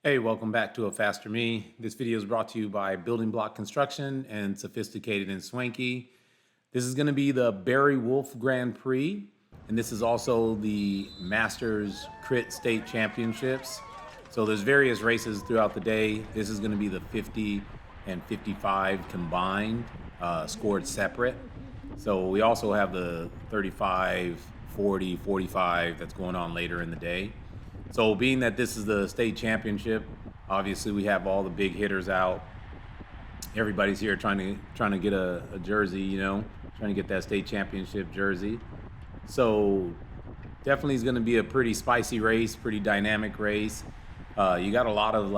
Hey, welcome back to A Faster Me. This video is brought to you by Building Block Construction and Sophisticated and Swanky. This is going to be the Wolfe Grand Prix, and this is also the Masters Crit State Championships. So there's various races throughout the day. This is going to be the 50 and 55 combined, scored separate. So we also have the 35, 40, 45 that's going on later in the day. So being that this is the state championship, obviously we have all the big hitters out. Everybody's here trying to get a jersey, trying to get that state championship jersey. So definitely is going to be a pretty spicy race, pretty dynamic race. You got a lot of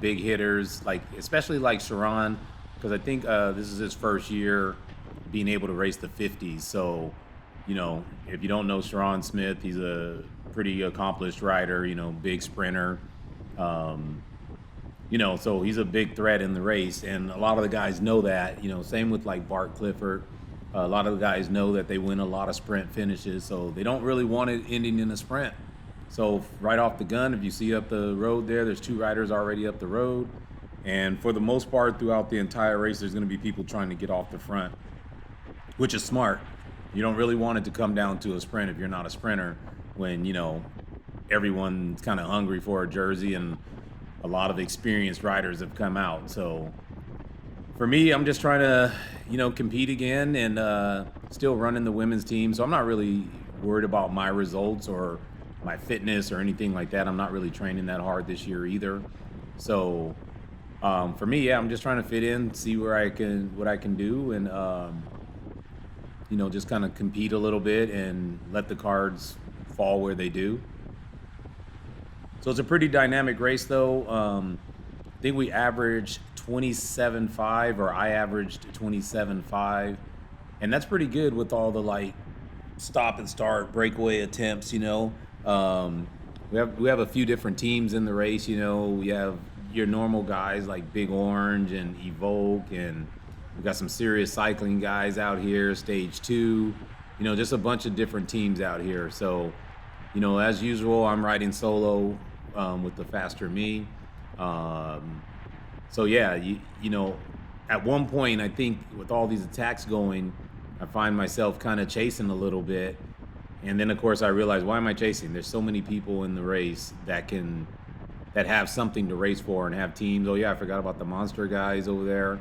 big hitters, especially like Sharon, because I think this is his first year being able to race the 50s. So, if you don't know Sharon Smith, he's a pretty accomplished rider, big sprinter. So he's a big threat in the race, and a lot of the guys know that. Same with like Bart Clifford. A lot of the guys know that they win a lot of sprint finishes, so they don't really want it ending in a sprint. So right off the gun, if you see up the road there's two riders already up the road, and for the most part throughout the entire race, there's going to be people trying to get off the front, which is smart. You don't really want it to come down to a sprint if you're not a sprinter, when everyone's kind of hungry for a jersey and a lot of experienced riders have come out. So for me, I'm just trying to compete again and still running the women's team. So I'm not really worried about my results or my fitness or anything like that. I'm not really training that hard this year either. So for me, I'm just trying to fit in, see what I can do, and just kind of compete a little bit and let the cards fall where they do. So it's a pretty dynamic race though. I think we averaged 27.5, or I averaged 27.5, and that's pretty good with all the stop and start breakaway attempts. We have a few different teams in the race. We have your normal guys like Big Orange and Evoke, and we got some serious cycling guys out here, Stage 2, just a bunch of different teams out here. So, as usual, I'm riding solo with the Faster Me. So yeah, at one point, I think with all these attacks going, I find myself kind of chasing a little bit. And then of course I realize, why am I chasing? There's so many people in the race that have something to race for and have teams. Oh yeah, I forgot about the monster guys over there.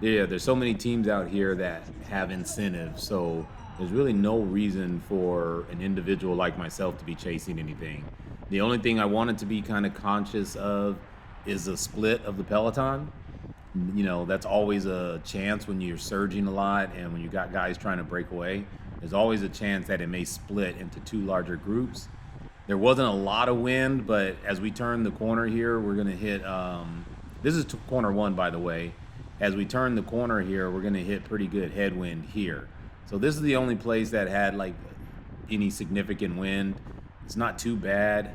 There's so many teams out here that have incentives, so there's really no reason for an individual like myself to be chasing anything. The only thing I wanted to be kind of conscious of is a split of the peloton. That's always a chance when you're surging a lot and when you got guys trying to break away. There's always a chance that it may split into two larger groups. There wasn't a lot of wind, but as we turn the corner here, we're going to hit this is corner 1, by the way. As we turn the corner here, we're going to hit pretty good headwind here. So this is the only place that had any significant wind. It's not too bad.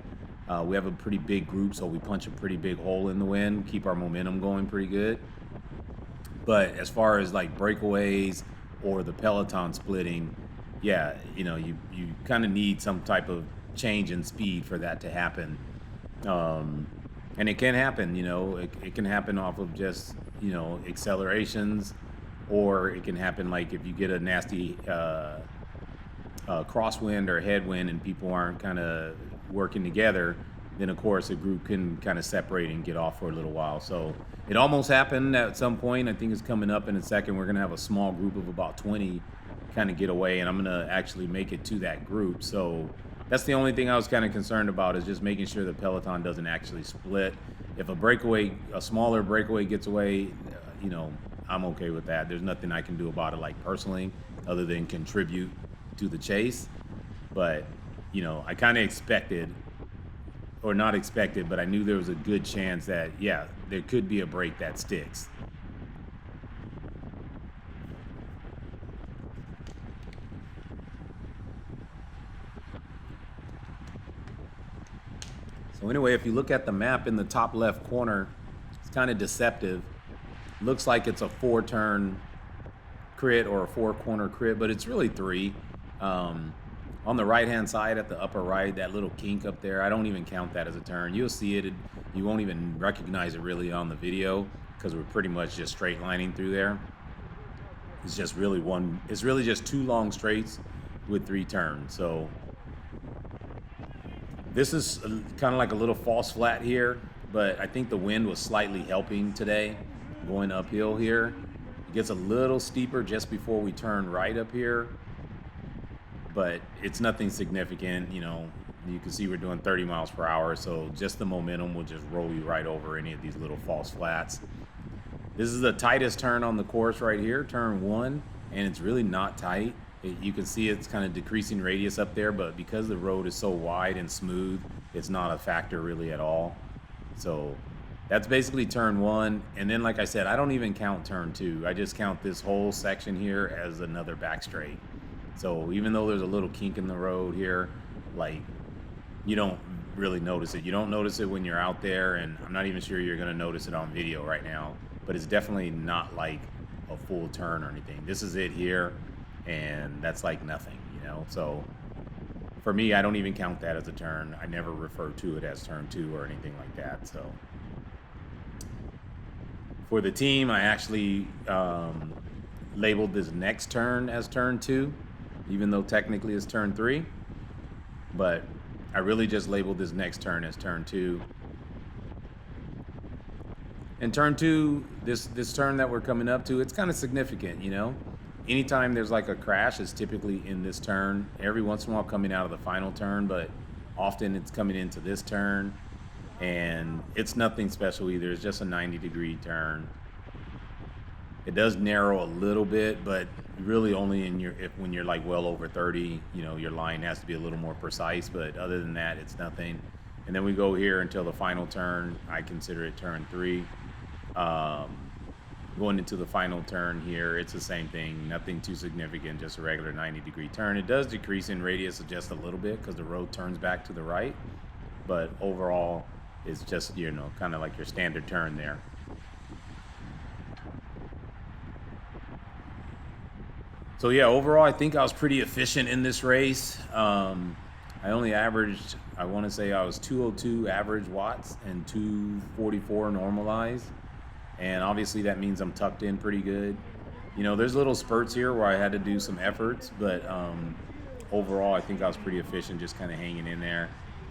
We have a pretty big group, so we punch a pretty big hole in the wind, keep our momentum going pretty good. But as far as breakaways or the peloton splitting, yeah, you kind of need some type of change in speed for that to happen. And it can happen, it can happen off of just, accelerations, or it can happen if you get a nasty crosswind or headwind and people aren't kind of working together, then of course a group can kind of separate and get off for a little while. So it almost happened at some point. I think it's coming up in a second. We're going to have a small group of about 20 kind of get away, and I'm going to actually make it to that group. So that's the only thing I was kind of concerned about, is just making sure the peloton doesn't actually split. If a smaller breakaway gets away, I'm okay with that. There's nothing I can do about it, personally, other than contribute to the chase. But, I kind of expected, or not expected, but I knew there was a good chance that, yeah, there could be a break that sticks. So anyway, if you look at the map in the top left corner, it's kind of deceptive. Looks like it's a 4-turn crit or a 4-corner crit, but it's really 3. On the right-hand side at the upper right, that little kink up there, I don't even count that as a turn. You'll see it, you won't even recognize it really on the video because we're pretty much just straight lining through there. It's just really it's really just 2 long straights with 3 turns. So this is kind of like a little false flat here, but I think the wind was slightly helping today going uphill here. It gets a little steeper just before we turn right up here, but it's nothing significant. You know, you can see we're doing 30 miles per hour, so just the momentum will just roll you right over any of these little false flats. This is the tightest turn on the course right here, turn 1, and it's really not tight. You can see it's kind of decreasing radius up there, but because the road is so wide and smooth, it's not a factor really at all. So that's basically turn 1, and then like I said, I don't even count turn 2. I just count this whole section here as another back straight. So even though there's a little kink in the road here, like, you don't really notice it. You don't notice it when you're out there, and I'm not even sure you're gonna notice it on video right now, but it's definitely not like a full turn or anything. This is it here, and that's like nothing, you know? So for me, I don't even count that as a turn. I never refer to it as turn 2 or anything like that. So for the team, I actually labeled this next turn as turn 2, even though technically it's turn 3. But I really just labeled this next turn as turn 2. And turn 2, this turn that we're coming up to, it's kind of significant, you know? Anytime there's like a crash, it's typically in this turn. Every once in a while coming out of the final turn, but often it's coming into this turn. And it's nothing special either. It's just a 90-degree turn. It does narrow a little bit, but really only in when you're like well over 30, you know, your line has to be a little more precise. But other than that, it's nothing. And then we go here until the final turn. I consider it turn 3. Going into the final turn here, it's the same thing. Nothing too significant, just a regular 90-degree turn. It does decrease in radius just a little bit because the road turns back to the right. But overall, it's just, you know, kind of like your standard turn there. So yeah, overall, I think I was pretty efficient in this race. I only averaged, I want to say I was 202 average watts and 244 normalized. And obviously that means I'm tucked in pretty good. You know, there's little spurts here where I had to do some efforts, but overall, I think I was pretty efficient, just kind of hanging in there.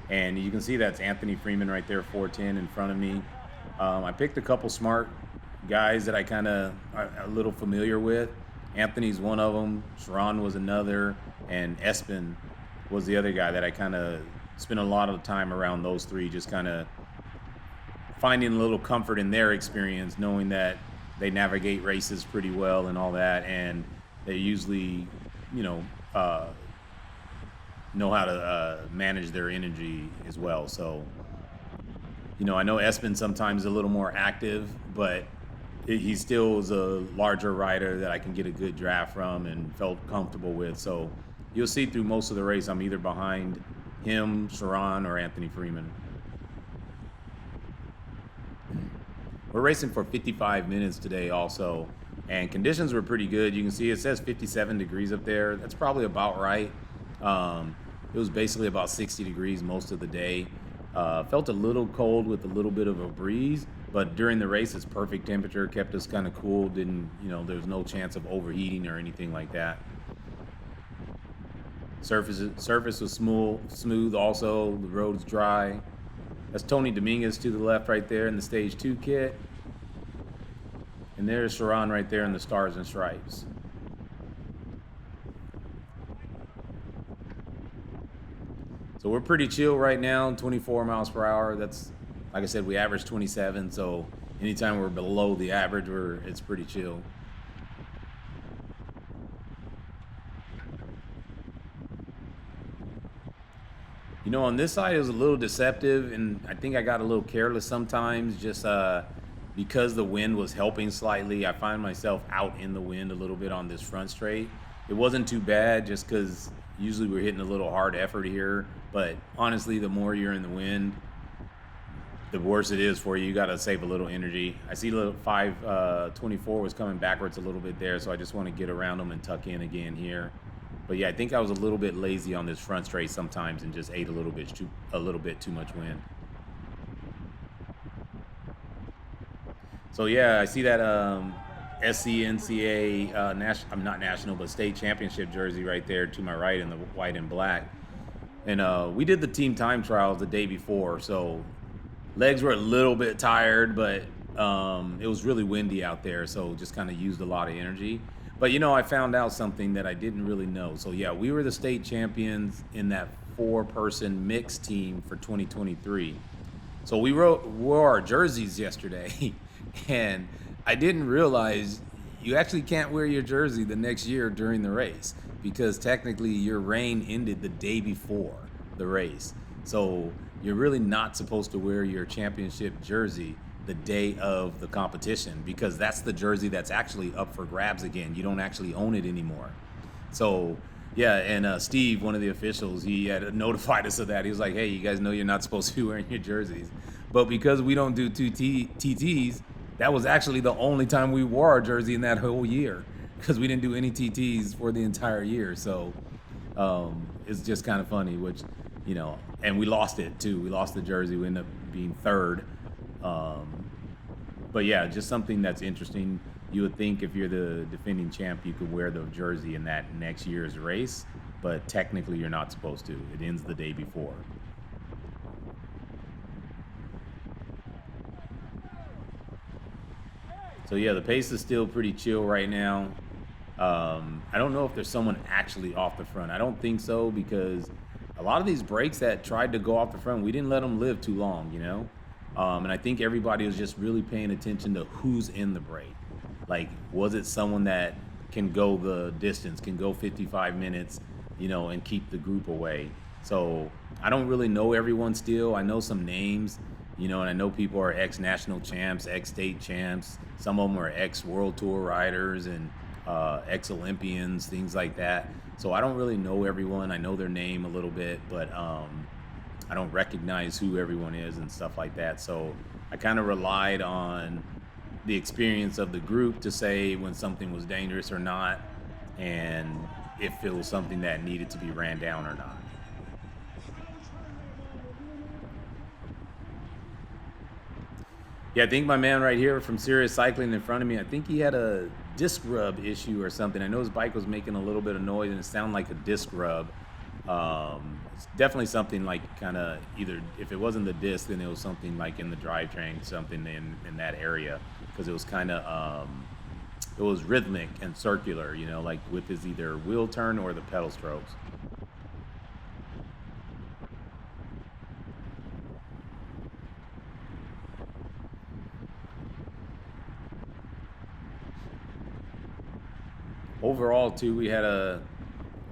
And you can see that's Anthony Freeman right there, 410 in front of me. I picked a couple smart guys that I kind of are a little familiar with. Anthony's one of them, Sharon was another, and Espen was the other guy that I kind of spent a lot of time around those three, just kind of finding a little comfort in their experience, knowing that they navigate races pretty well and all that, and they usually, you know how to manage their energy as well. So, you know, I know Espen sometimes a little more active, but he still is a larger rider that I can get a good draft from and felt comfortable with. So you'll see through most of the race, I'm either behind him, Sharon, or Anthony Freeman. We're racing for 55 minutes today also, and conditions were pretty good. You can see it says 57 degrees up there. That's probably about right. It was basically about 60 degrees most of the day. Felt a little cold with a little bit of a breeze, but during the race it's perfect temperature, kept us kind of cool. Didn't, you know, there's no chance of overheating or anything like that. Surface was smooth also. The road's dry. That's Tony Dominguez to the left right there in the Stage 2 kit. And there's Sharon right there in the Stars and Stripes. So we're pretty chill right now, 24 miles per hour. That's, like I said, we average 27, so anytime we're below the average, it's pretty chill. You know, on this side, it was a little deceptive, and I think I got a little careless sometimes, just because the wind was helping slightly. I find myself out in the wind a little bit on this front straight. It wasn't too bad, just because usually we're hitting a little hard effort here, but honestly, the more you're in the wind, the worse it is for you. You got to save a little energy. I see little 524 was coming backwards a little bit there, so I just want to get around them and tuck in again here. But yeah, I think I was a little bit lazy on this front straight sometimes and just ate a little bit too much wind. So yeah, I see that SCNCA I'm not national, but state championship jersey right there to my right in the white and black. And we did the team time trials the day before, so legs were a little bit tired, but it was really windy out there, so just kind of used a lot of energy. But I found out something that I didn't really know. So yeah, we were the state champions in that 4-person mixed team for 2023. So we wore our jerseys yesterday, and I didn't realize you actually can't wear your jersey the next year during the race because technically your reign ended the day before the race. So you're really not supposed to wear your championship jersey the day of the competition because that's the jersey that's actually up for grabs again. You don't actually own it anymore. So yeah, and Steve, one of the officials, he had notified us of that. He was like, hey, you guys know you're not supposed to be wearing your jerseys. But because we don't do TTs, that was actually the only time we wore our jersey in that whole year because we didn't do any TTs for the entire year. So it's just kind of funny, which, and we lost it too. We lost the jersey. We ended up being third. But yeah, just something that's interesting. You would think if you're the defending champ, you could wear the jersey in that next year's race, but technically you're not supposed to. It ends the day before. So yeah, the pace is still pretty chill right now. I don't know if there's someone actually off the front. I don't think so because a lot of these breaks that tried to go off the front, we didn't let them live too long, and I think everybody was just really paying attention to who's in the break. Like, was it someone that can go the distance, can go 55 minutes, and keep the group away? So I don't really know everyone still. I know some names, and I know people are ex-national champs, ex-state champs. Some of them are ex-World Tour riders and ex-Olympians, things like that. So I don't really know everyone. I know their name a little bit, but I don't recognize who everyone is and stuff like that. So I kind of relied on the experience of the group to say when something was dangerous or not, and if it was something that needed to be ran down or not. Yeah, I think my man right here from Serious Cycling in front of me, I think he had a disc rub issue or something. I know his bike was making a little bit of noise and it sounded like a disc rub. It's definitely something like kind of either, if it wasn't the disc, then it was something like in the drivetrain, something in that area, because it was kind of, it was rhythmic and circular, like with his either wheel turn or the pedal strokes. Overall, too, we had a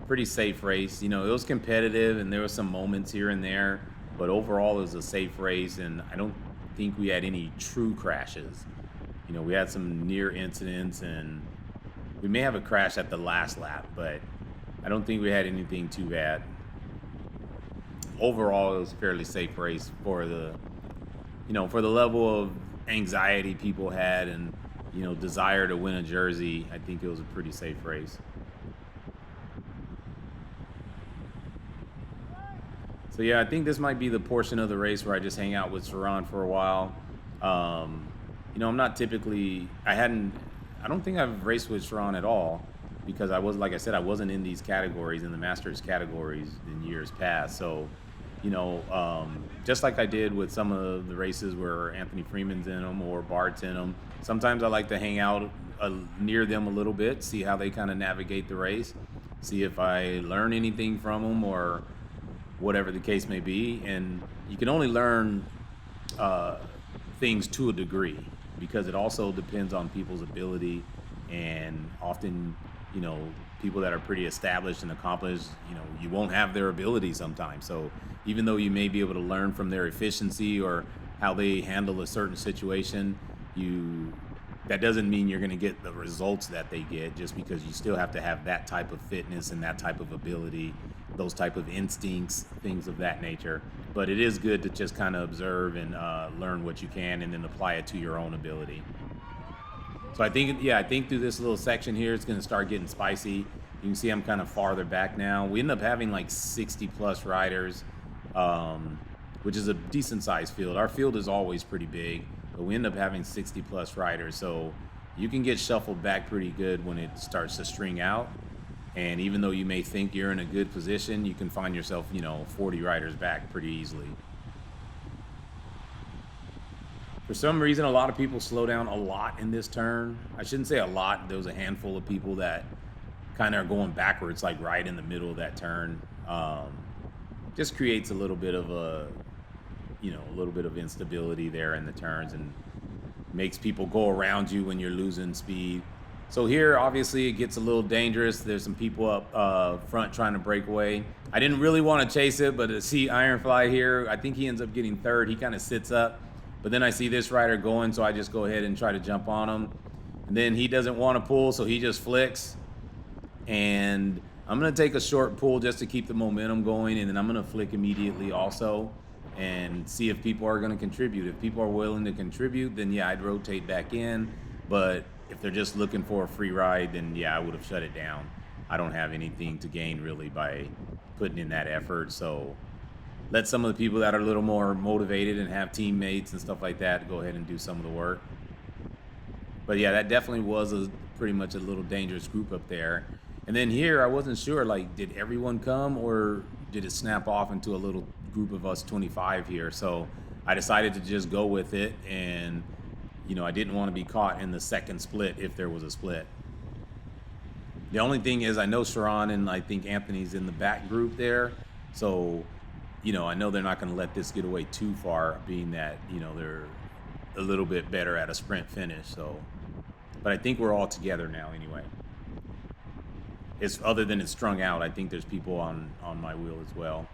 pretty safe race. It was competitive and there were some moments here and there, but overall it was a safe race, and I don't think we had any true crashes. We had some near incidents and we may have a crash at the last lap, but I don't think we had anything too bad. Overall, it was a fairly safe race for the level of anxiety people had and desire to win a jersey. I think it was a pretty safe race. So yeah, I think this might be the portion of the race where I just hang out with Saran for a while. I'm not typically, I don't think I've raced with Saran at all because like I said, I wasn't in these categories, in the Masters categories in years past. So, just like I did with some of the races where Anthony Freeman's in them or Bart's in them, sometimes I like to hang out near them a little bit, see how they kind of navigate the race, see if I learn anything from them or whatever the case may be. And you can only learn things to a degree because it also depends on people's ability, and often people that are pretty established and accomplished, you won't have their ability sometimes. So even though you may be able to learn from their efficiency or how they handle a certain situation, that doesn't mean you're going to get the results that they get, just because you still have to have that type of fitness and that type of ability, those type of instincts, things of that nature. But it is good to just kind of observe and learn what you can and then apply it to your own ability. So I think through this little section here, it's going to start getting spicy. You can see I'm kind of farther back now. We end up having like 60 plus riders, which is a decent sized field. Our field is always pretty big, but we end up having 60 plus riders. So you can get shuffled back pretty good when it starts to string out. And even though you may think you're in a good position, you can find yourself, 40 riders back pretty easily. For some reason, a lot of people slow down a lot in this turn. I shouldn't say a lot. There was a handful of people that kind of are going backwards, like right in the middle of that turn. Just creates a little bit of instability there in the turns and makes people go around you when you're losing speed. So here, obviously, it gets a little dangerous. There's some people up front trying to break away. I didn't really want to chase it, but to see Ironfly here, I think he ends up getting third. He kind of sits up, but then I see this rider going, so I just go ahead and try to jump on him. And then he doesn't want to pull, so he just flicks. And I'm going to take a short pull just to keep the momentum going, and then I'm going to flick immediately also and see if people are going to contribute. If people are willing to contribute, then yeah, I'd rotate back in. But if they're just looking for a free ride, then yeah, I would have shut it down. I don't have anything to gain really by putting in that effort. So let some of the people that are a little more motivated and have teammates and stuff like that go ahead and do some of the work. But yeah, that definitely was pretty much a little dangerous group up there. And then here, I wasn't sure, like, did everyone come or did it snap off into a little group of us 25 here? So I decided to just go with it, and I didn't want to be caught in the second split if there was a split. The only thing is I know Sharon and I think Anthony's in the back group there. So, I know they're not going to let this get away too far, being that, they're a little bit better at a sprint finish. So, but I think we're all together now anyway. It's other than it's strung out, I think there's people on my wheel as well.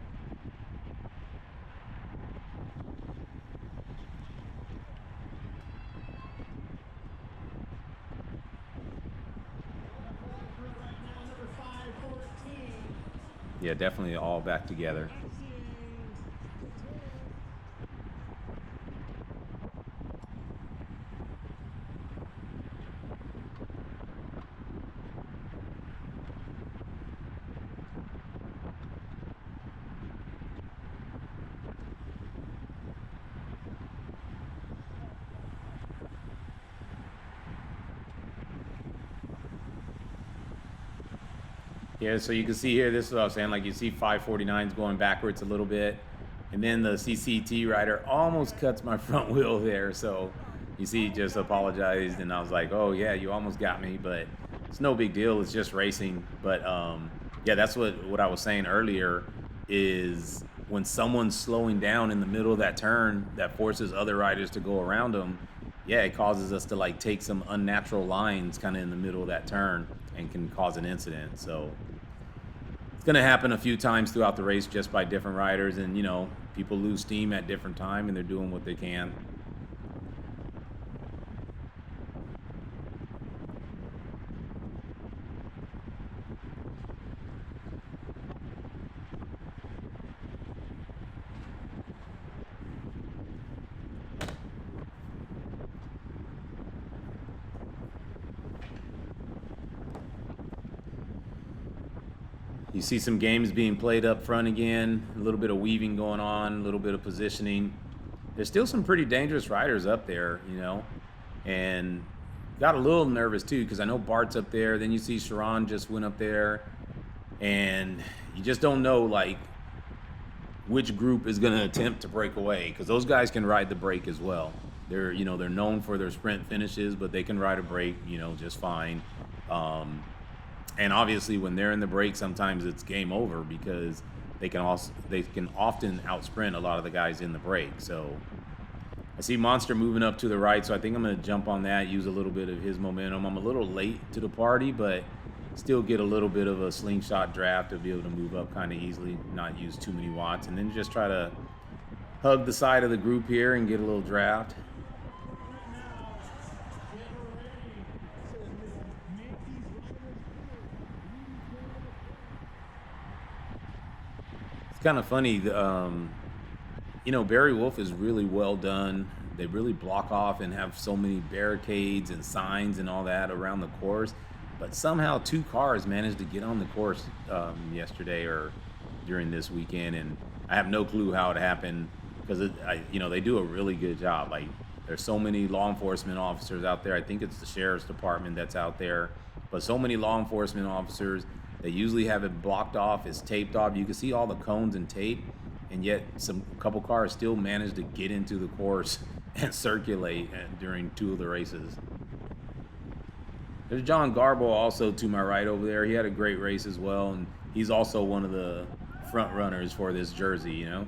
Yeah, definitely all back together. Yeah, so you can see here, this is what I was saying, like you see 549s going backwards a little bit, and then the CCT rider almost cuts my front wheel there, so you see he just apologized, and I was like, oh yeah, you almost got me, but it's no big deal, it's just racing. But yeah, that's what I was saying earlier, is when someone's slowing down in the middle of that turn that forces other riders to go around them, yeah, it causes us to like take some unnatural lines kind of in the middle of that turn and can cause an incident. So it's going to happen a few times throughout the race just by different riders, and people lose steam at different time and they're doing what they can. You see some games being played up front again, a little bit of weaving going on, a little bit of positioning. There's still some pretty dangerous riders up there, and got a little nervous too because I know Bart's up there. Then you see Sharon just went up there, and you just don't know like which group is going to attempt to break away, because those guys can ride the break as well. They're they're known for their sprint finishes, but they can ride a break just fine. And obviously, when they're in the break, sometimes it's game over because they can often outsprint a lot of the guys in the break. So I see Monster moving up to the right, so I think I'm going to jump on that, use a little bit of his momentum. I'm a little late to the party, but still get a little bit of a slingshot draft to be able to move up kind of easily, not use too many watts, and then just try to hug the side of the group here and get a little draft. Kind of funny, Barry Wolfe is really well done. They really block off and have so many barricades and signs and all that around the course, but somehow two cars managed to get on the course yesterday or during this weekend, and I have no clue how it happened because they do a really good job. Like there's so many law enforcement officers out there. I think it's the sheriff's department that's out there, but so many law enforcement officers. They usually have it blocked off, it's taped off. You can see all the cones and tape, and yet a couple cars still managed to get into the course and circulate during two of the races. There's John Garbo also to my right over there. He had a great race as well, and he's also one of the front runners for this jersey, you know.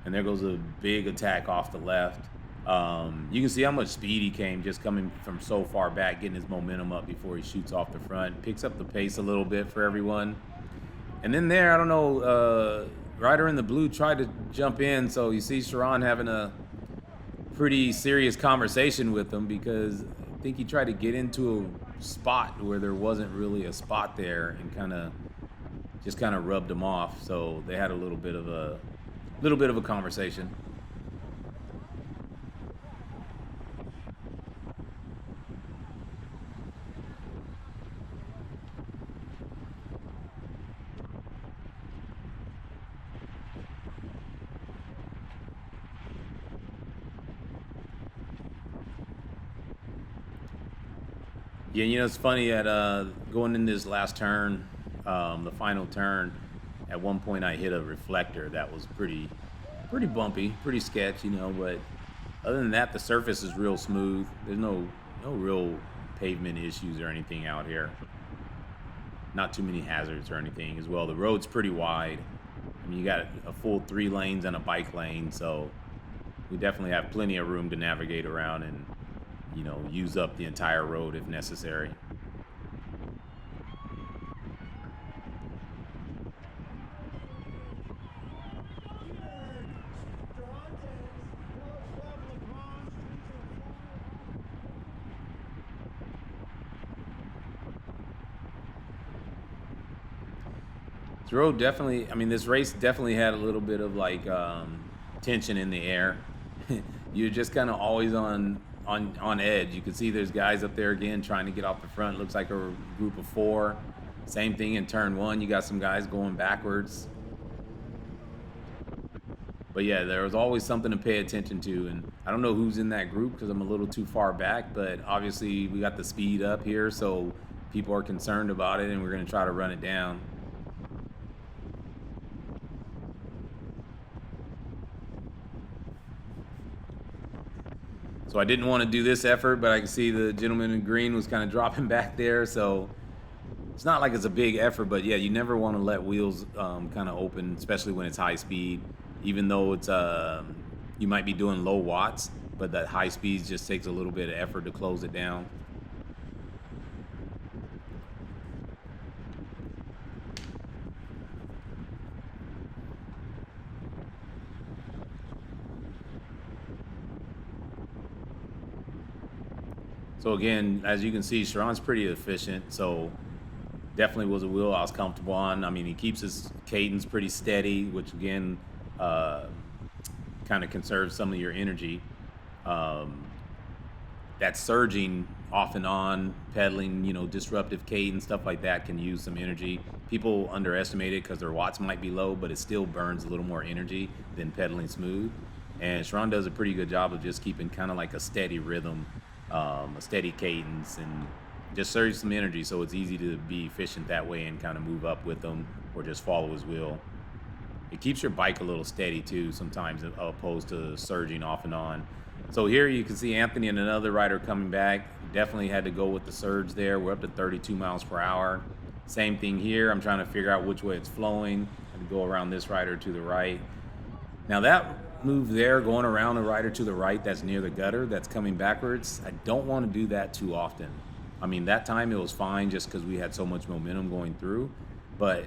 And there goes a big attack off the left. You can see how much speed he came just coming from so far back, getting his momentum up before he shoots off the front. Picks up the pace a little bit for everyone. And then there, I don't know, rider in the blue tried to jump in, so you see Sharon having a pretty serious conversation with him because I think he tried to get into a spot where there wasn't really a spot there and kind of rubbed him off. So they had a little bit of a conversation. Yeah, you know, it's funny at going in this last turn, the final turn, at one point I hit a reflector that was pretty bumpy, pretty sketch, you know, but other than that, the surface is real smooth. There's no real pavement issues or anything out here. Not too many hazards or anything as well. The road's pretty wide. I mean, you got a full 3 lanes and a bike lane, so we definitely have plenty of room to navigate around and, you know, use up the entire road if necessary. This road definitely, I mean, this race definitely had a little bit of like tension in the air. You're just kind of always on edge. You can see there's guys up there again trying to get off the front. Looks like a group of 4. Same thing in turn 1. You got some guys going backwards. But yeah, there was always something to pay attention to. And I don't know who's in that group because I'm a little too far back. But obviously we got the speed up here, so people are concerned about it, and we're going to try to run it down. So I didn't want to do this effort, but I can see the gentleman in green was kind of dropping back there. So it's not like it's a big effort, but yeah, you never want to let wheels kind of open, especially when it's high speed. Even though it's you might be doing low watts, but that high speed just takes a little bit of effort to close it down. So again, as you can see, Sharon's pretty efficient, so definitely was a wheel I was comfortable on. I mean, he keeps his cadence pretty steady, which again, kind of conserves some of your energy. That surging off and on, pedaling, you know, disruptive cadence, stuff like that can use some energy. People underestimate it because their watts might be low, but it still burns a little more energy than pedaling smooth. And Sharon does a pretty good job of just keeping kind of like a steady rhythm, a steady cadence, and just serves some energy, so it's easy to be efficient that way and kind of move up with them or just follow his wheel. It keeps your bike a little steady too sometimes, opposed to surging off and on. So here you can see Anthony and another rider coming back. Definitely had to go with the surge there. We're up to 32 miles per hour. Same thing here. I'm trying to figure out which way it's flowing. I had to go around this rider to the right. Now that move there, going around the rider to the right that's near the gutter, that's coming backwards, I don't want to do that too often. I mean, that time it was fine just because we had so much momentum going through. But,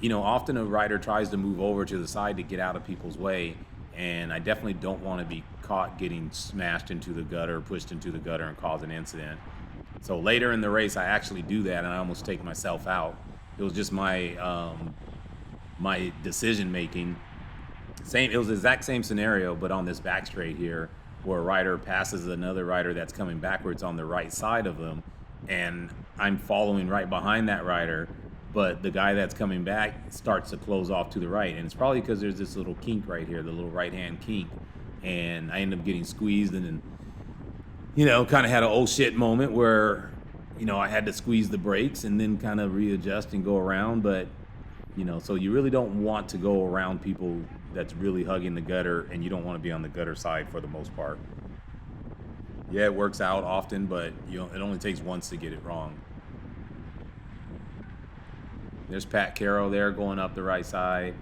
you know, often a rider tries to move over to the side to get out of people's way. And I definitely don't want to be caught getting smashed into the gutter, pushed into the gutter and cause an incident. So later in the race, I actually do that and I almost take myself out. It was just my my decision making. It was the exact same scenario, but on this back straight here, where a rider passes another rider that's coming backwards on the right side of them, and I'm following right behind that rider, but the guy that's coming back starts to close off to the right, and it's probably because there's this little kink right here, the little right hand kink, and I end up getting squeezed, and then kind of had an oh shit moment where I had to squeeze the brakes and then kind of readjust and go around, but so you really don't want to go around people that's really hugging the gutter, and you don't want to be on the gutter side for the most part. Yeah, it works out often, but it only takes once to get it wrong. There's Pat Carroll there going up the right side.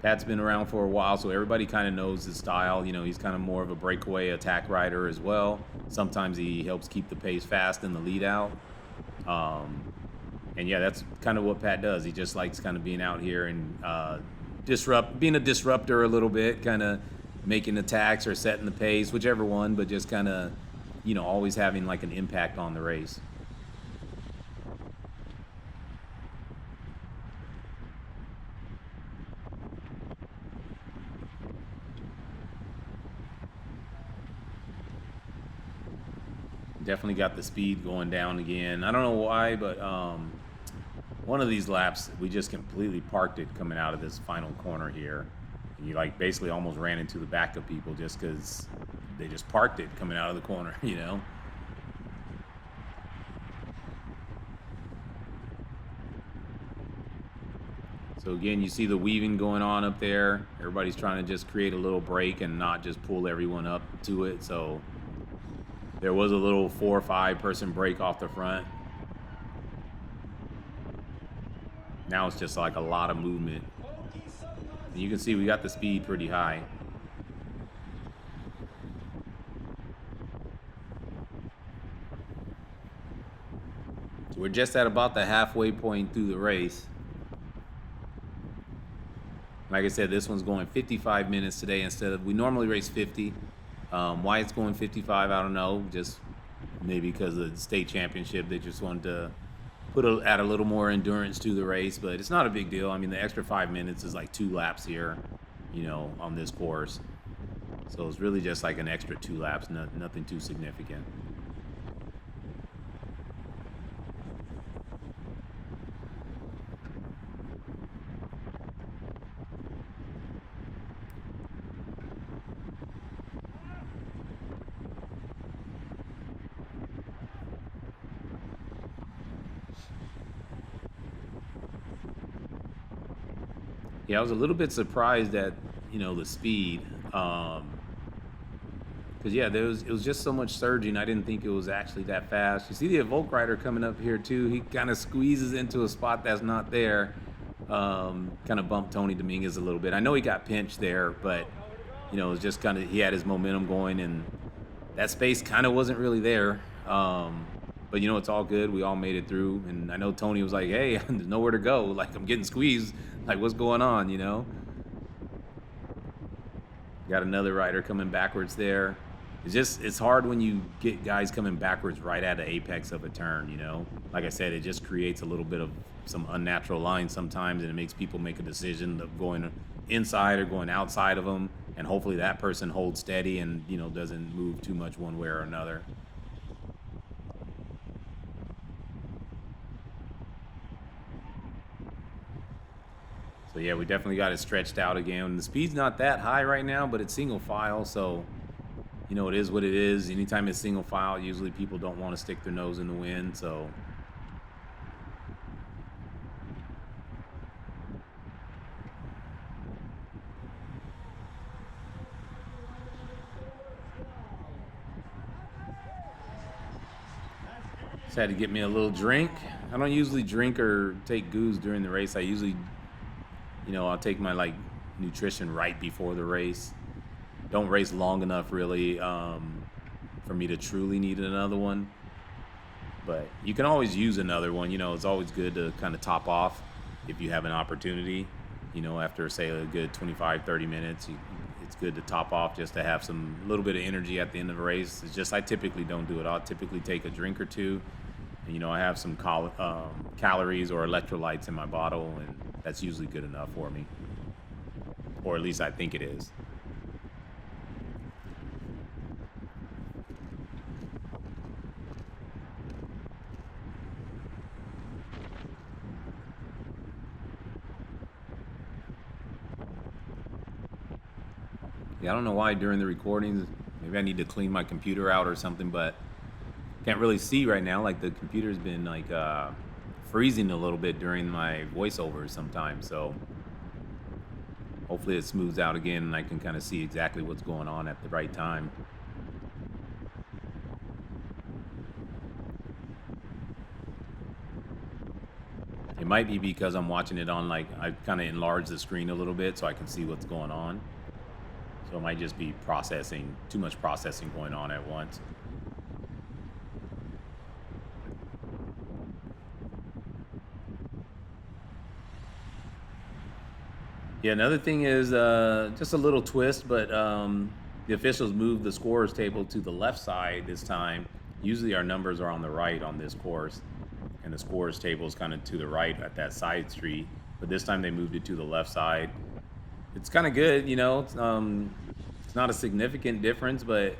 Pat's been around for a while, so everybody kind of knows his style. He's kind of more of a breakaway attack rider as well. Sometimes he helps keep the pace fast in the lead out. And yeah, that's kind of what Pat does. He just likes kind of being out here and being a disruptor a little bit, kind of making attacks or setting the pace, whichever one, but just kind of, always having like an impact on the race. Definitely got the speed going down again. I don't know why, but one of these laps, we just completely parked it coming out of this final corner here. And you basically almost ran into the back of people just because they just parked it coming out of the corner, So again, you see the weaving going on up there. Everybody's trying to just create a little break and not just pull everyone up to it. So there was a little 4 or 5 person break off the front. Now it's just like a lot of movement. And you can see we got the speed pretty high. So we're just at about the halfway point through the race. Like I said, this one's going 55 minutes today we normally race 50. Why it's going 55, I don't know. Just maybe because of the state championship, they just wanted to add a little more endurance to the race, but it's not a big deal. I mean, the extra 5 minutes is like 2 laps here, on this course. So it's really just like an extra 2 laps, nothing too significant. Yeah, I was a little bit surprised at, the speed. Because, yeah, it was just so much surging. I didn't think it was actually that fast. You see the Volk rider coming up here, too. He kind of squeezes into a spot that's not there. Kind of bumped Tony Dominguez a little bit. I know he got pinched there, but, it was just kind of, he had his momentum going, and that space kind of wasn't really there. But, it's all good. We all made it through. And I know Tony was like, hey, there's nowhere to go. Like, I'm getting squeezed. Like, what's going on, Got another rider coming backwards there. It's hard when you get guys coming backwards right at the apex of a turn, Like I said, it just creates a little bit of some unnatural lines sometimes, and it makes people make a decision of going inside or going outside of them. And hopefully that person holds steady and, doesn't move too much one way or another. So yeah, we definitely got it stretched out again. The speed's not that high right now, but it's single file, so it is what it is. Anytime it's single file, usually people don't want to stick their nose in the wind, so. Just had to get me a little drink. I don't usually drink or take goos during the race. I usually I'll take my nutrition right before the race. Don't race long enough really for me to truly need another one. But you can always use another one. It's always good to kind of top off if you have an opportunity. After say a good 25, 30 minutes, it's good to top off just to have a little bit of energy at the end of the race. It's just I typically don't do it. I'll typically take a drink or two. And, I have some calories or electrolytes in my bottle, and that's usually good enough for me. Or at least I think it is. Yeah, I don't know why during the recordings, maybe I need to clean my computer out or something, but can't really see right now. Like the computer's been like freezing a little bit during my voiceovers sometimes. So hopefully it smooths out again and I can kind of see exactly what's going on at the right time. It might be because I'm watching it on, like, I kind of enlarged the screen a little bit so I can see what's going on. So it might just be processing, too much processing going on at once. Yeah, another thing is just a little twist, but the officials moved the scorers table to the left side this time. Usually our numbers are on the right on this course, and the scorers table is kind of to the right at that side street. But this time they moved it to the left side. It's kind of good, you know. It's not a significant difference, but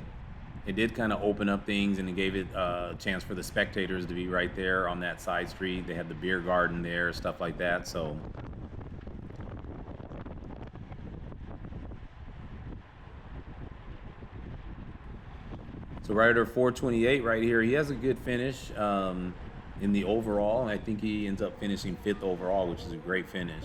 it did kind of open up things and it gave it a chance for the spectators to be right there on that side street. They had the beer garden there, stuff like that. So rider 428 right here, he has a good finish in the overall. I think he ends up finishing 5th overall, which is a great finish.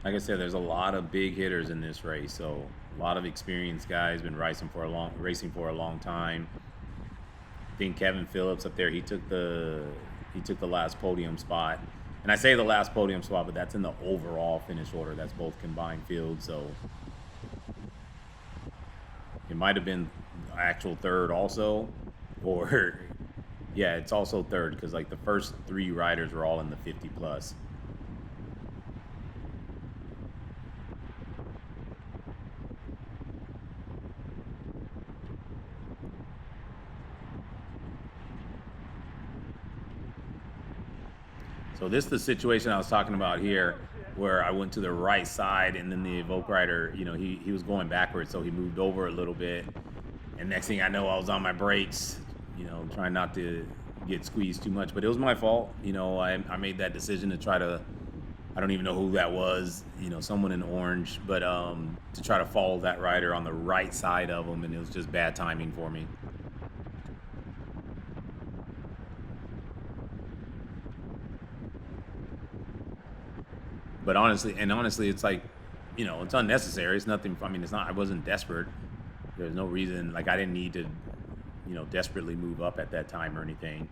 Like I said, there's a lot of big hitters in this race, so a lot of experienced guys been racing for a long time. I think Kevin Phillips up there, he took the last podium spot. And I say the last podium spot, but that's in the overall finish order. That's both combined field, so it might have been actual third also, or yeah, it's also third because like the first 3 riders were all in the 50 plus. So this is the situation I was talking about here, where I went to the right side, and then the Evoke rider, you know, he was going backwards, so he moved over a little bit. And next thing I know, I was on my brakes, you know, trying not to get squeezed too much. But it was my fault, you know. I made that decision to try to, I don't even know who that was, you know, someone in orange, but to try to follow that rider on the right side of him, and it was just bad timing for me. But honestly, it's like, you know, it's unnecessary. It's nothing. I mean, it's not. I wasn't desperate. There's no reason. Like I didn't need to, you know, desperately move up at that time or anything.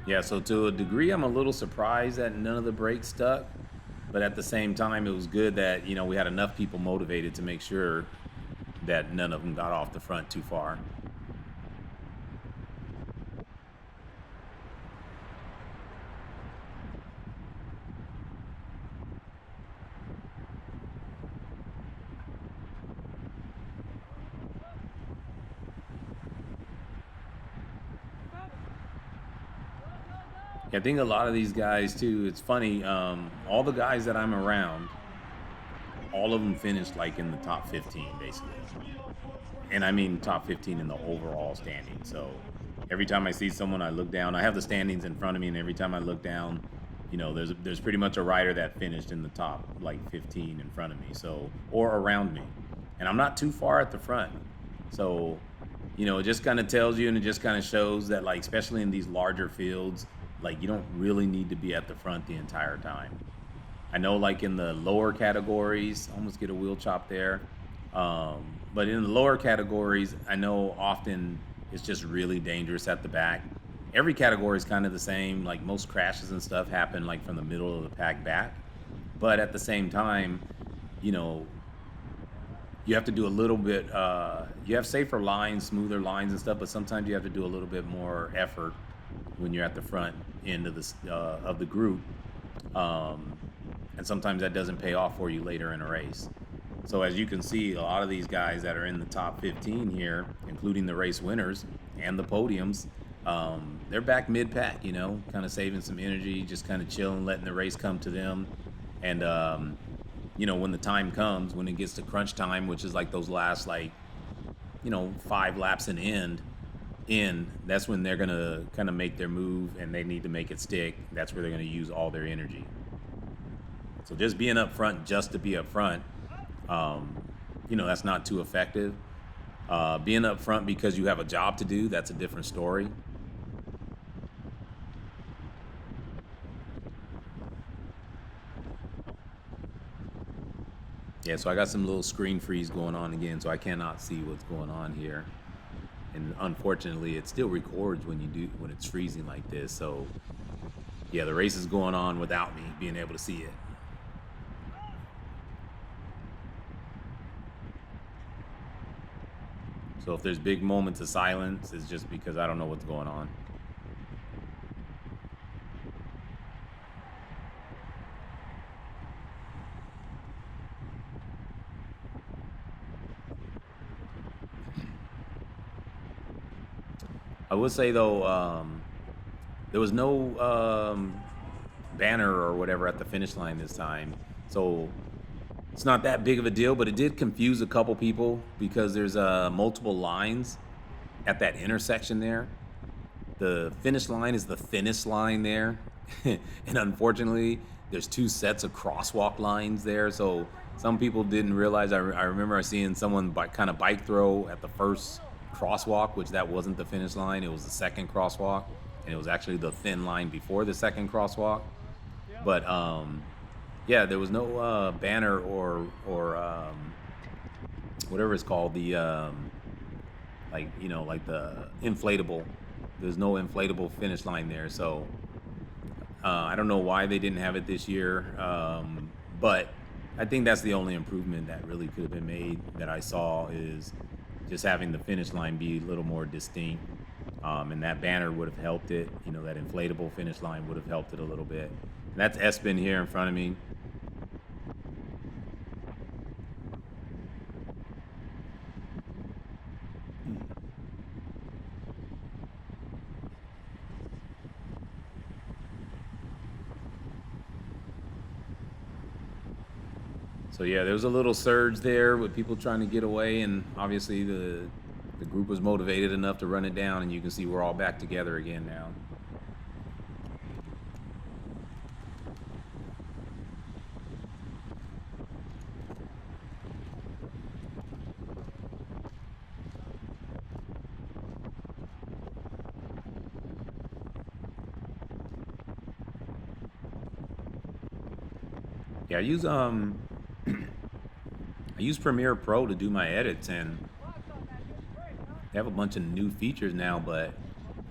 Yeah. So to a degree, I'm a little surprised that none of the brakes stuck. But at the same time, it was good that, you know, we had enough people motivated to make sure that none of them got off the front too far. I think a lot of these guys too. It's funny. All the guys that I'm around, all of them finished like in the top 15, basically. And I mean top 15 in the overall standing. So every time I see someone, I look down. I have the standings in front of me, and every time I look down, you know, there's pretty much a rider that finished in the top like 15 in front of me, so, or around me, and I'm not too far at the front. So, you know, it just kind of tells you, and it just kind of shows that, like, especially in these larger fields, like you don't really need to be at the front the entire time. I know, like in the lower categories, almost get a wheel chop there. But in the lower categories, I know often it's just really dangerous at the back. Every category is kind of the same. Like most crashes and stuff happen like from the middle of the pack back. But at the same time, you know, you have to do a little bit. You have safer lines, smoother lines and stuff, but sometimes you have to do a little bit more effort when you're at the front end of the group. And sometimes that doesn't pay off for you later in a race. So as you can see, a lot of these guys that are in the top 15 here, including the race winners and the podiums, They're back mid-pack, kind of saving some energy, just kind of chilling, letting the race come to them. And, when the time comes, when it gets to crunch time, which is like those last, like, 5 laps in, that's when they're going to kind of make their move and they need to make it stick. That's where they're going to use all their energy. So just being up front just to be up front, that's not too effective. Being up front because you have a job to do, that's a different story. Yeah, so I got some little screen freeze going on again, so I cannot see what's going on here. And unfortunately, it still records when it's freezing like this. So yeah, the race is going on without me being able to see it. So if there's big moments of silence, it's just because I don't know what's going on. I would say though, there was no banner or whatever at the finish line this time, so it's not that big of a deal. But it did confuse a couple people because there's multiple lines at that intersection there. The finish line is the thinnest line there, and unfortunately, there's 2 sets of crosswalk lines there. So some people didn't realize. I remember seeing someone kind of bike throw at the first crosswalk, which that wasn't the finish line. It was the second crosswalk, and it was actually the thin line before the second crosswalk. But yeah, there was no banner or whatever it's called, the like the inflatable. There's no inflatable finish line there, so I don't know why they didn't have it this year, but I think that's the only improvement that really could have been made that I saw, is just having the finish line be a little more distinct, and that banner would have helped it. That inflatable finish line would have helped it a little bit. And that's Espen here in front of me. So yeah, there was a little surge there with people trying to get away, and obviously the group was motivated enough to run it down, and you can see we're all back together again now. Yeah, I use Premiere Pro to do my edits, and they have a bunch of new features now, but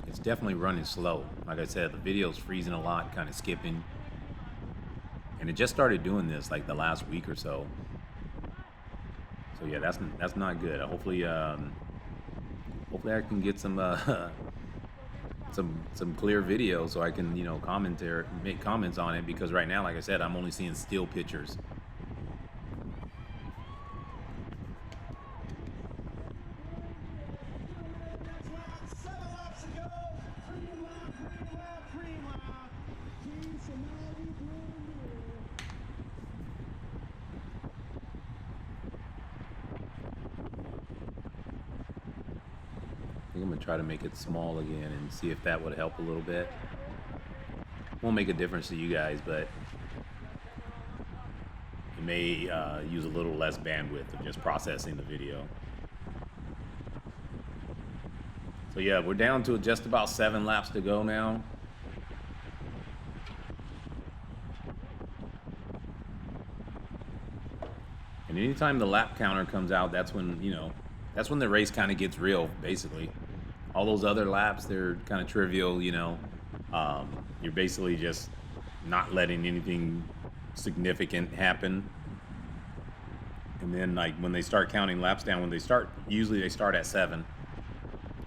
it's definitely running slow. Like I said, the video's freezing a lot, kind of skipping. And it just started doing this like the last week or so. So yeah, that's not good. Hopefully I can get some some clear video so I can, make comments on it, because right now, like I said, I'm only seeing still pictures. I think I'm gonna try to make it small again and see if that would help a little bit. Won't make a difference to you guys, but it may use a little less bandwidth of just processing the video. So yeah, we're down to just about 7 laps to go now. And anytime the lap counter comes out, that's when the race kind of gets real, basically. All those other laps, they're kind of trivial, you're basically just not letting anything significant happen. And then, like, when they start counting laps down, usually they start at 7.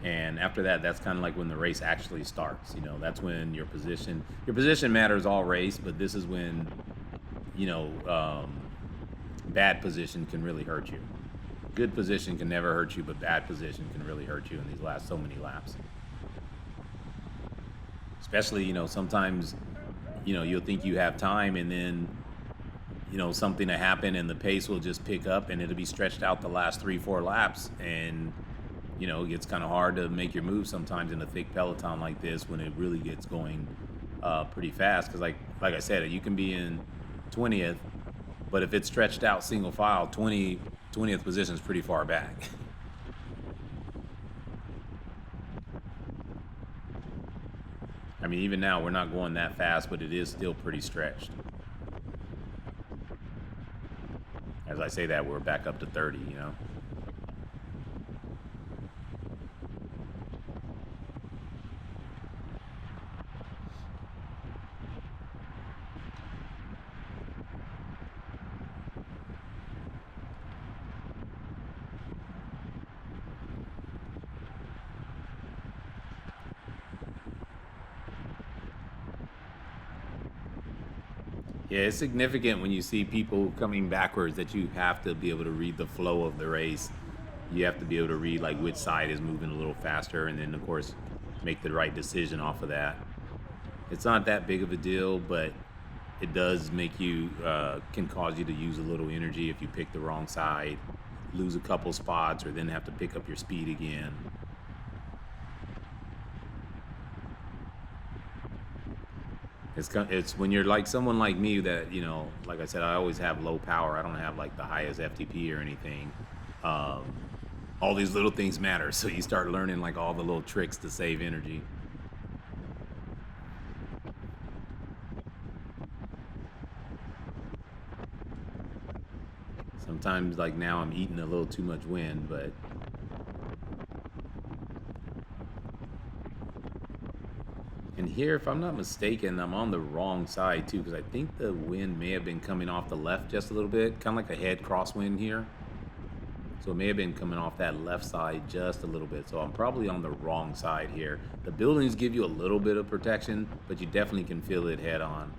And after that, that's kind of like when the race actually starts. That's when your position matters all race, but this is when, bad position can really hurt you. Good position can never hurt you, but bad position can really hurt you in these last so many laps. Especially, sometimes, you'll think you have time, and then, something to happen and the pace will just pick up and it'll be stretched out the last 3, 4 laps. And, it gets kind of hard to make your move sometimes in a thick peloton like this when it really gets going pretty fast. Because like I said, you can be in 20th, but if it's stretched out single file, 20th position is pretty far back. I mean, even now we're not going that fast, but it is still pretty stretched. As I say that, we're back up to 30. Yeah, it's significant when you see people coming backwards that you have to be able to read the flow of the race. You have to be able to read like which side is moving a little faster, and then of course make the right decision off of that. It's not that big of a deal, but it does make you can cause you to use a little energy if you pick the wrong side, lose a couple spots, or then have to pick up your speed again. It's when you're like someone like me that, like I said, I always have low power. I don't have like the highest FTP or anything. Um, all these little things matter. So you start learning like all the little tricks to save energy. Sometimes like now I'm eating a little too much wind, but and here, if I'm not mistaken, I'm on the wrong side too, because I think the wind may have been coming off the left just a little bit, kind of like a head crosswind here. So it may have been coming off that left side just a little bit. So I'm probably on the wrong side here. The buildings give you a little bit of protection, but you definitely can feel it head on.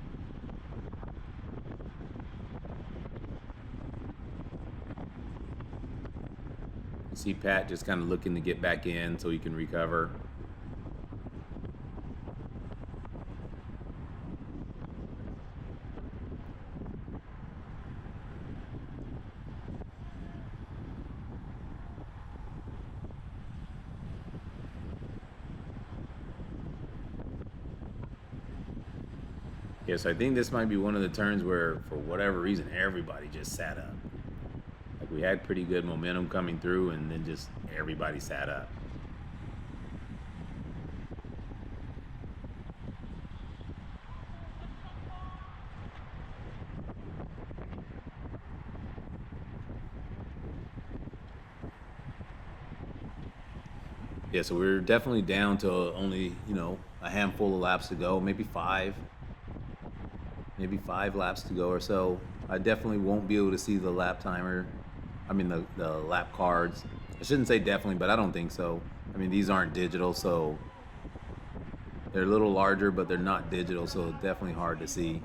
You see Pat just kind of looking to get back in so he can recover. Yes, I think this might be one of the turns where, for whatever reason, everybody just sat up. Like we had pretty good momentum coming through, and then just everybody sat up. Yeah, so we're definitely down to only, a handful of laps to go, maybe 5 laps to go or so. I definitely won't be able to see the lap timer. I mean, the lap cards. I shouldn't say definitely, but I don't think so. I mean, these aren't digital, so they're a little larger, but they're not digital, so it's definitely hard to see.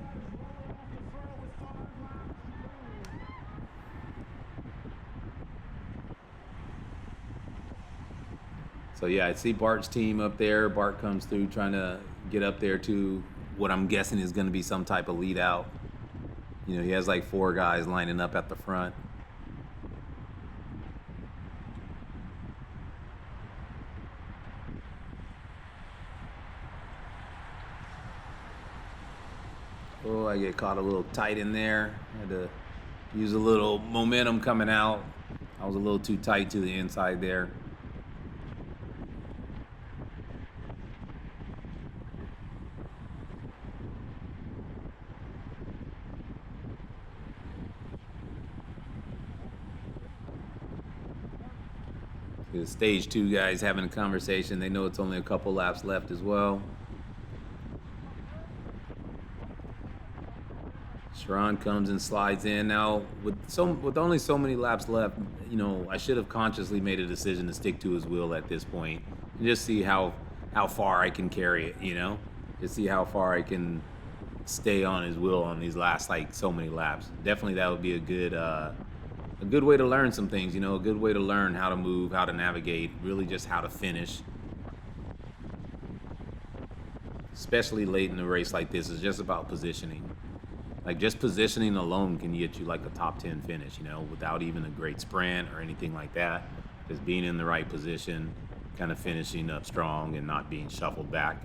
So yeah, I see Bart's team up there. Bart comes through trying to get up there to what I'm guessing is going to be some type of lead out. He has like 4 guys lining up at the front. Oh, I get caught a little tight in there. I had to use a little momentum coming out. I was a little too tight to the inside there. The stage 2 guys having a conversation. They know it's only a couple laps left as well. Sharon comes and slides in. Now, with only so many laps left, I should have consciously made a decision to stick to his wheel at this point and just see how far I can carry it, just see how far I can stay on his wheel on these last like so many laps. Definitely that would be a good way to learn some things, a good way to learn how to move, how to navigate, really just how to finish. especially late in a race like this, is just about positioning. Like just positioning alone can get you like a top 10 finish, without even a great sprint or anything like that. Just being in the right position, kind of finishing up strong and not being shuffled back.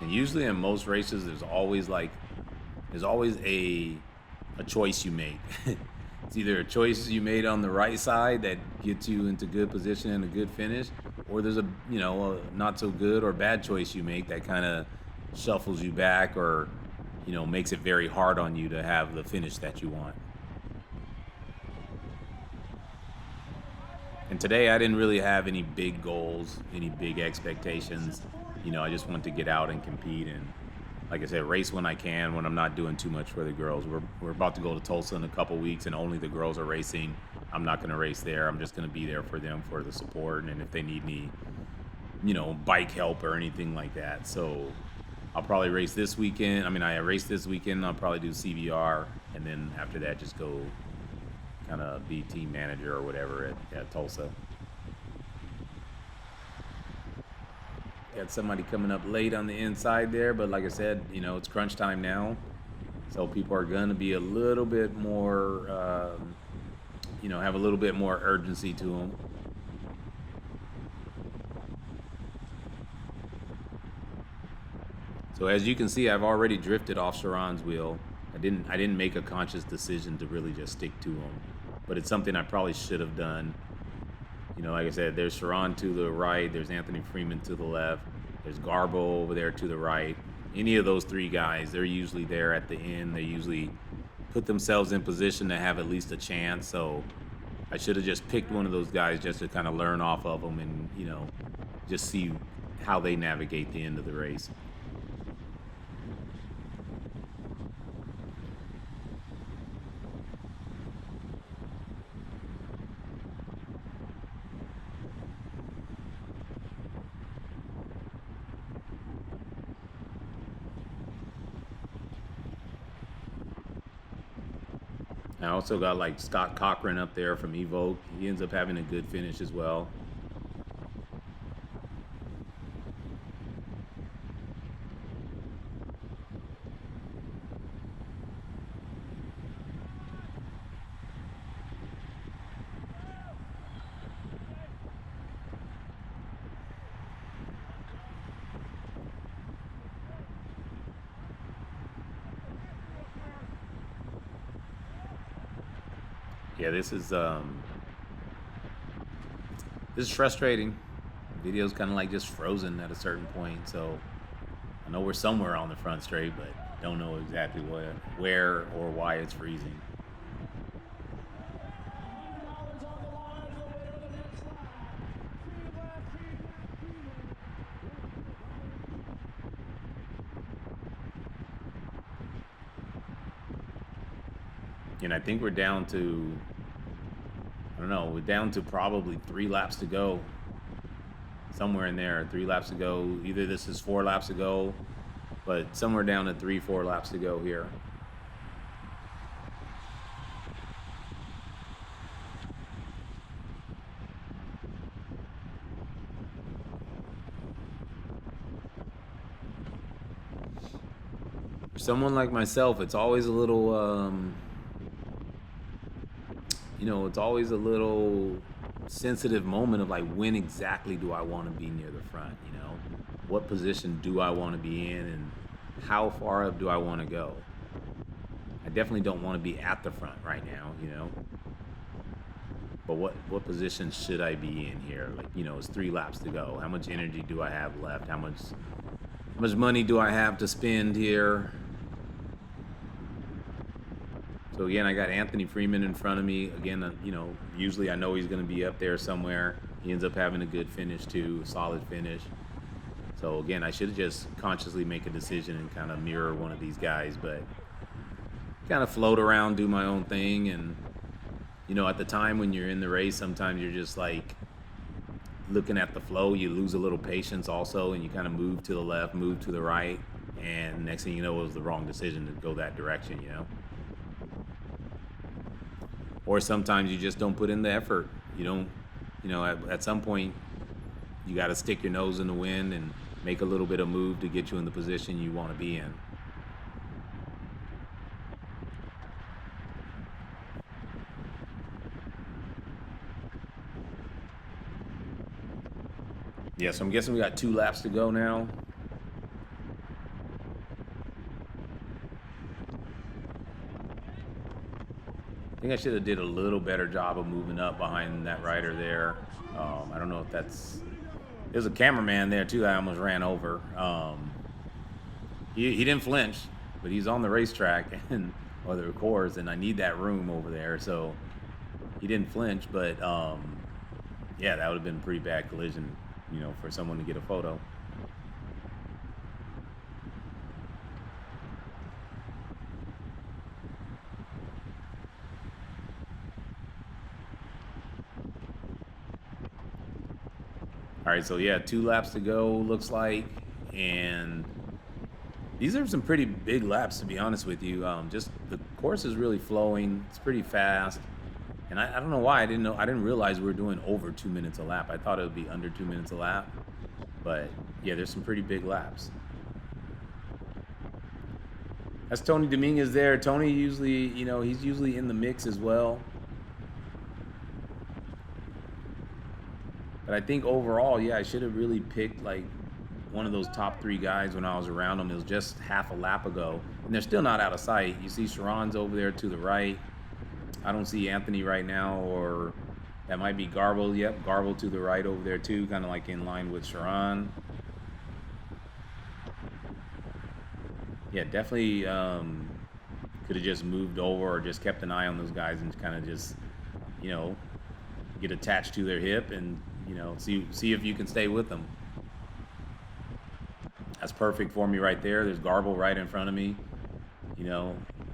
And usually in most races, there's always a choice you make. It's either a choice you made on the right side that gets you into good position and a good finish, or there's a not so good or bad choice you make that kind of shuffles you back, or makes it very hard on you to have the finish that you want. And today I didn't really have any big goals, any big expectations. I just want to get out and compete and, like I said, race when I can, when I'm not doing too much for the girls. We're about to go to Tulsa in a couple weeks, and only the girls are racing. I'm not going to race there. I'm just going to be there for them for the support, and if they need me, bike help or anything like that. So I'll probably race this weekend. I race this weekend. I'll probably do CBR, and then after that, just go kind of be team manager or whatever at Tulsa. Got somebody coming up late on the inside there, but like I said, it's crunch time now, so people are going to be a little bit more, have a little bit more urgency to them. So as you can see, I've already drifted off Sharon's wheel. I didn't make a conscious decision to really just stick to him, but it's something I probably should have done. Like I said, there's Sharon to the right, there's Anthony Freeman to the left, there's Garbo over there to the right. Any of those three guys, they're usually there at the end. They usually put themselves in position to have at least a chance. So I should have just picked one of those guys just to kind of learn off of them and, just see how they navigate the end of the race. I also got like Scott Cochran up there from Evoke. He ends up having a good finish as well. Yeah, this is frustrating. The video's kind of like just frozen at a certain point, so I know we're somewhere on the front straight, but don't know exactly where or why it's freezing. And I think we're down to, we're down to probably 3 laps to go. Somewhere in there, 3 laps to go. Either this is 4 laps to go, but somewhere down to 3-4 laps to go here. For someone like myself, it's always a little, it's always a little sensitive moment of like, when exactly do I want to be near the front? What position do I want to be in, and how far up do I want to go? I definitely don't want to be at the front right now, but what position should I be in here? Like, it's 3 laps to go. How much energy do I have left? How much money do I have to spend here? So again, I got Anthony Freeman in front of me. Again, usually I know he's going to be up there somewhere. He ends up having a good finish too, a solid finish. So again, I should have just consciously make a decision and kind of mirror one of these guys, but kind of float around, do my own thing. And, at the time when you're in the race, sometimes you're just like looking at the flow. You lose a little patience also, and you kind of move to the left, move to the right. and next thing you know, it was the wrong decision to go that direction, Or sometimes you just don't put in the effort. You don't, at some point, you got to stick your nose in the wind and make a little bit of move to get you in the position you want to be in. Yeah, so I'm guessing we got 2 laps to go now. I think I should have did a little better job of moving up behind that rider there. I don't know if that's... There's a cameraman there too that I almost ran over. He didn't flinch, but he's on the racetrack or the course, and I need that room over there, so he didn't flinch. But yeah, that would have been a pretty bad collision, for someone to get a photo. All right, so yeah, 2 laps to go, looks like, and these are some pretty big laps, to be honest with you. Just the course is really flowing; it's pretty fast, and I don't know why I didn't realize we were doing over 2 minutes a lap. I thought it would be under 2 minutes a lap, but yeah, there's some pretty big laps. That's Tony Dominguez there. Tony usually, he's usually in the mix as well. But I think overall, yeah, I should have really picked like one of those top 3 guys when I was around them. It was just half a lap ago, and they're still not out of sight. You see Sharon's over there to the right. I don't see Anthony right now, or that might be Garble. Yep, Garble to the right over there too, kind of like in line with Sharon. Yeah, definitely could have just moved over or just kept an eye on those guys and kind of just, get attached to their hip and, see if you can stay with them. That's perfect for me right there. There's Garble right in front of me,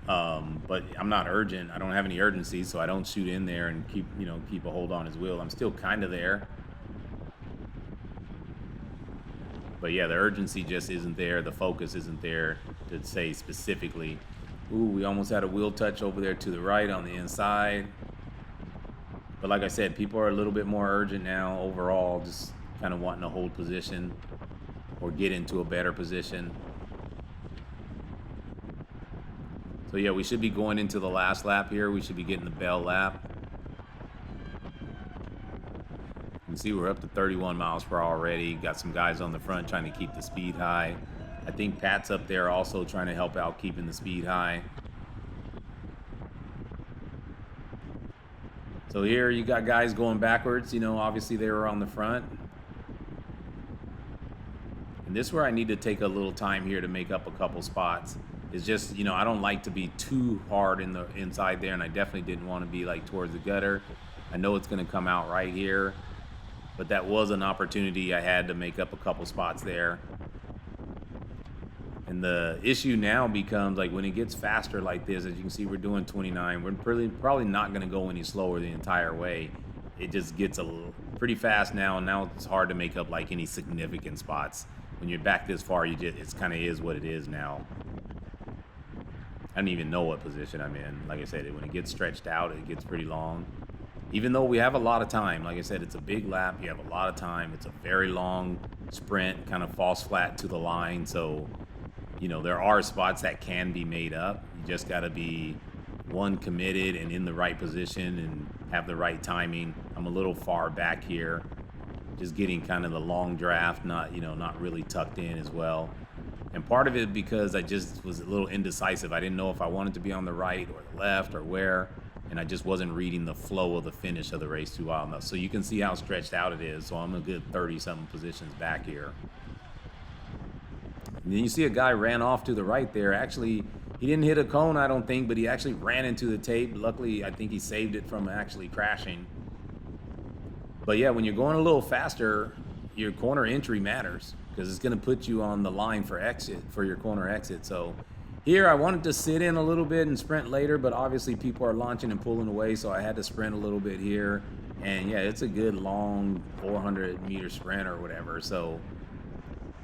but I'm not urgent. I don't have any urgency, so I don't shoot in there and keep a hold on his wheel. I'm still kind of there. But yeah, the urgency just isn't there. The focus isn't there to say specifically. Ooh, we almost had a wheel touch over there to the right on the inside. But like I said, people are a little bit more urgent now overall, just kind of wanting to hold position or get into a better position. So yeah, we should be going into the last lap here. We should be getting the bell lap. You can see we're up to 31 miles per hour already. Got some guys on the front trying to keep the speed high. I think Pat's up there also trying to help out keeping the speed high. So here you got guys going backwards, obviously they were on the front. And this is where I need to take a little time here to make up a couple spots. It's just, I don't like to be too hard in the inside there, and I definitely didn't want to be like towards the gutter. I know it's going to come out right here, but that was an opportunity I had to make up a couple spots there. And the issue now becomes like when it gets faster like this, as you can see, we're doing 29. We're probably not going to go any slower the entire way. It just gets pretty fast now, and now it's hard to make up like any significant spots. When you're back this far, it's kind of is what it is now. I don't even know what position I'm in. Like I said, when it gets stretched out, it gets pretty long. Even though we have a lot of time, like I said, it's a big lap. You have a lot of time. It's a very long sprint, kind of falls flat to the line. So, there are spots that can be made up. You just got to be, one, committed and in the right position and have the right timing. I'm a little far back here, just getting kind of the long draft, not really tucked in as well. And part of it because I just was a little indecisive. I didn't know if I wanted to be on the right or the left or where, and I just wasn't reading the flow of the finish of the race too well enough. So you can see how stretched out it is. So I'm a good 30-something positions back here. And then you see a guy ran off to the right there. Actually, he didn't hit a cone, I don't think, but he actually ran into the tape. Luckily, I think he saved it from actually crashing. But yeah, when you're going a little faster, your corner entry matters because it's going to put you on the line for exit, for your corner exit. So here I wanted to sit in a little bit and sprint later, but obviously people are launching and pulling away, so I had to sprint a little bit here. And yeah, it's a good long 400-meter sprint or whatever. So,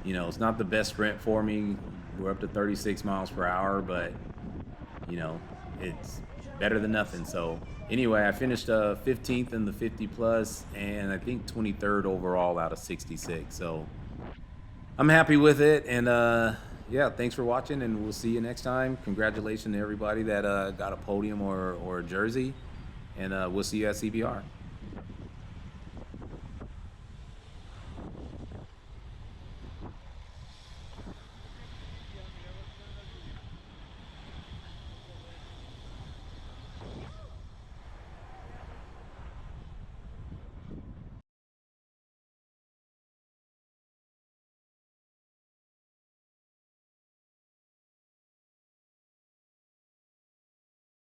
it's not the best sprint for me. We're up to 36 miles per hour, but you know, it's better than nothing. So anyway, I finished 15th in the 50 plus, and I think 23rd overall out of 66. So I'm happy with it, and yeah, thanks for watching, and we'll see you next time. Congratulations to everybody that got a podium or a jersey, and we'll see you at CBR.